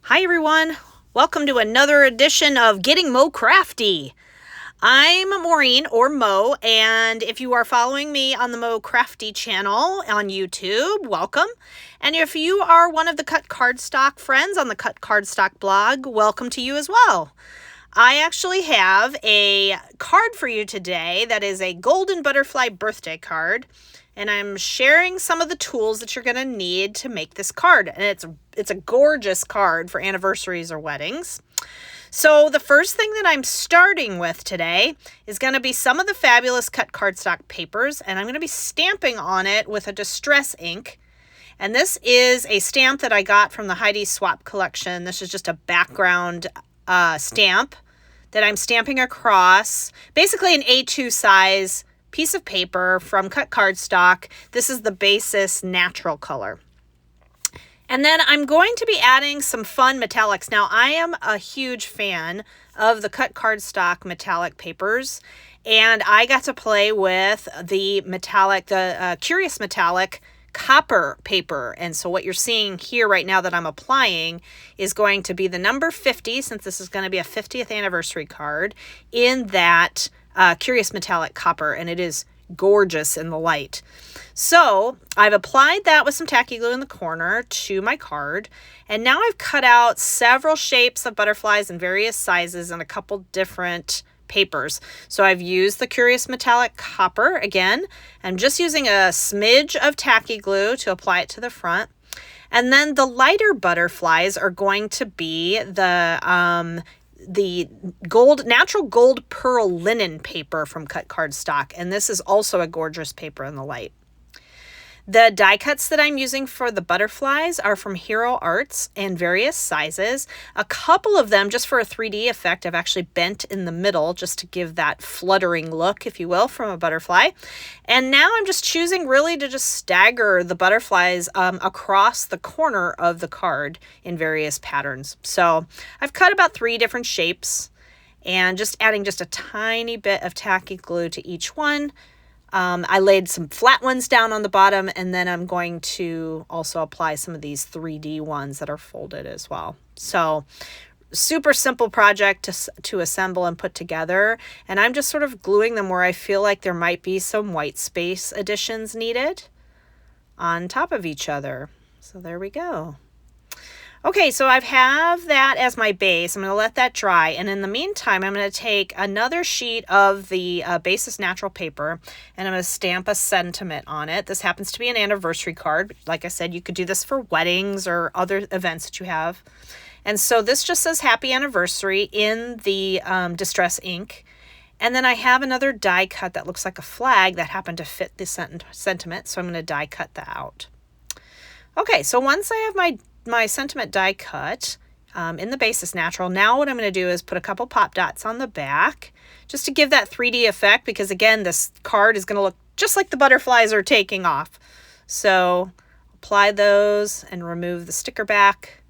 Hi everyone, welcome to another edition of Getting Mo Crafty. I'm Maureen or Mo, and if you are following me on the Mo Crafty channel on YouTube, welcome. And if you are one of the Cut Cardstock friends on the Cut Cardstock blog, welcome to you as well. I actually have a card for you today that is a golden butterfly birthday card. And I'm sharing some of the tools that you're going to need to make this card. And it's a gorgeous card for anniversaries or weddings. So the first thing that I'm starting with today is going to be some of the fabulous Cut Cardstock papers. And I'm going to be stamping on it with a distress ink. And this is a stamp that I got from the Heidi Swap collection. This is just a background stamp that I'm stamping across. Basically an A2 size piece of paper from Cut Cardstock. This is the Basis Natural Color. And then I'm going to be adding some fun metallics. Now, I am a huge fan of the Cut Cardstock metallic papers, and I got to play with the Curious Metallic copper paper. And so what you're seeing here right now that I'm applying is going to be the number 50, since this is going to be a 50th anniversary card, in that Curious Metallic copper, and it is gorgeous in the light. So I've applied that with some tacky glue in the corner to my card, and now I've cut out several shapes of butterflies in various sizes and a couple different papers. So I've used the Curious Metallic copper again. I'm just using a smidge of tacky glue to apply it to the front. And then the lighter butterflies are going to be the natural gold pearl linen paper from Cut Cardstock, and this is also a gorgeous paper in the light. The die cuts that I'm using for the butterflies are from Hero Arts in various sizes. A couple of them, just for a 3D effect, I've actually bent in the middle just to give that fluttering look, if you will, from a butterfly. And now I'm just choosing really to just stagger the butterflies across the corner of the card in various patterns. So I've cut about 3 different shapes and just adding just a tiny bit of tacky glue to each one. I laid some flat ones down on the bottom, and then I'm going to also apply some of these 3D ones that are folded as well. So super simple project to assemble and put together. And I'm just sort of gluing them where I feel like there might be some white space additions needed on top of each other. So there we go. Okay, so I have that as my base. I'm going to let that dry. And in the meantime, I'm going to take another sheet of the Basis Natural paper, and I'm going to stamp a sentiment on it. This happens to be an anniversary card. Like I said, you could do this for weddings or other events that you have. And so this just says Happy Anniversary in the Distress ink. And then I have another die cut that looks like a flag that happened to fit the sentiment. So I'm going to die cut that out. Okay, so once I have my sentiment die cut in the Basis Natural. Now what I'm going to do is put a couple pop dots on the back just to give that 3D effect, because again, this card is going to look just like the butterflies are taking off. So apply those and remove the sticker back.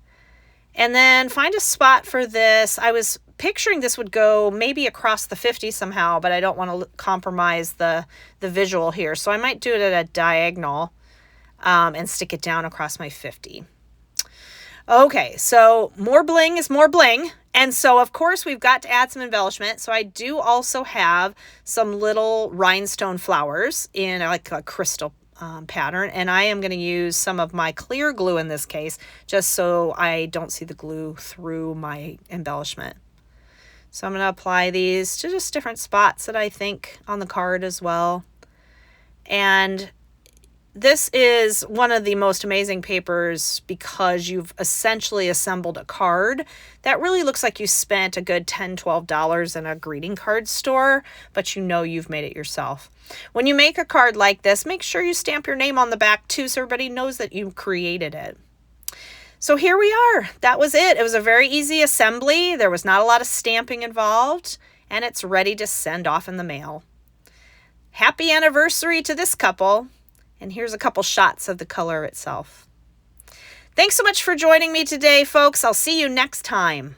And then find a spot for this. I was picturing this would go maybe across the 50 somehow, but I don't want to compromise the visual here. So I might do it at a diagonal and stick it down across my 50. Okay, so more bling is more bling. And so, of course, we've got to add some embellishment. So I do also have some little rhinestone flowers in like a crystal pattern. And I am going to use some of my clear glue in this case, just so I don't see the glue through my embellishment. So I'm going to apply these to just different spots that I think on the card as well. And this is one of the most amazing papers because you've essentially assembled a card that really looks like you spent a good $10, $12 in a greeting card store, but you know you've made it yourself. When you make a card like this, make sure you stamp your name on the back too so everybody knows that you created it. So here we are. That was it. It was a very easy assembly. There was not a lot of stamping involved, and it's ready to send off in the mail. Happy anniversary to this couple. And here's a couple shots of the color itself. Thanks so much for joining me today, folks. I'll see you next time.